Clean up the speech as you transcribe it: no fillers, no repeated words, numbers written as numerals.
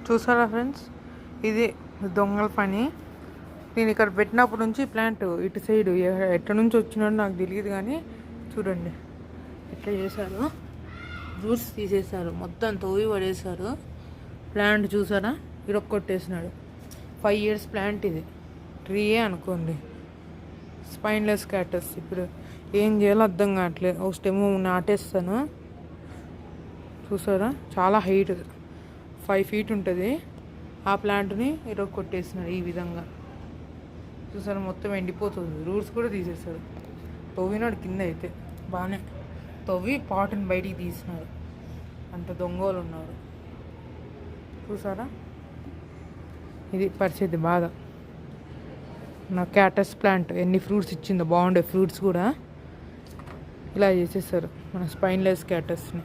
చూసారా ఫ్రెండ్స్, ఇది దొంగల పని. నేను ఇక్కడ పెట్టినప్పటి నుంచి ప్లాంట్ ఇటు సైడ్ ఎక్కడి నుంచి వచ్చినాడో నాకు తెలియదు, కానీ చూడండి ఇట్లా చేశారు. రూట్స్ తీసేశారు, మొత్తం తవ్వి పడేశారు. ప్లాంట్ చూసారా, ఇరొక్కొట్టేసినాడు. 5 years ప్లాంట్ ఇది, ట్రీయే అనుకోండి. Spineless cactus. ఇప్పుడు ఏం చేయాలో అర్థం కావట్లేదు. ఒక స్టెమ్ నాటేస్తాను. చూసారా, చాలా హైట్, 5 feet ఉంటుంది. ఆ ప్లాంట్ని కొట్టేసినాడు ఈ విధంగా. చూసారా, మొత్తం ఎండిపోతుంది. రూట్స్ కూడా తీసేస్తాడు. తవ్వినాడు కింద అయితే బాగానే తవ్వి పాటుని బయటికి తీసినాడు. అంత దొంగలు ఉన్నారు. చూసారా, ఇది పరిస్థితి బాధ. నా క్యాక్టస్ ప్లాంట్ ఎన్ని ఫ్రూట్స్ ఇచ్చిందో, బాగుండే ఫ్రూట్స్ కూడా ఇలా చేసేసారు మన స్పైన్లెస్ క్యాక్టస్ని.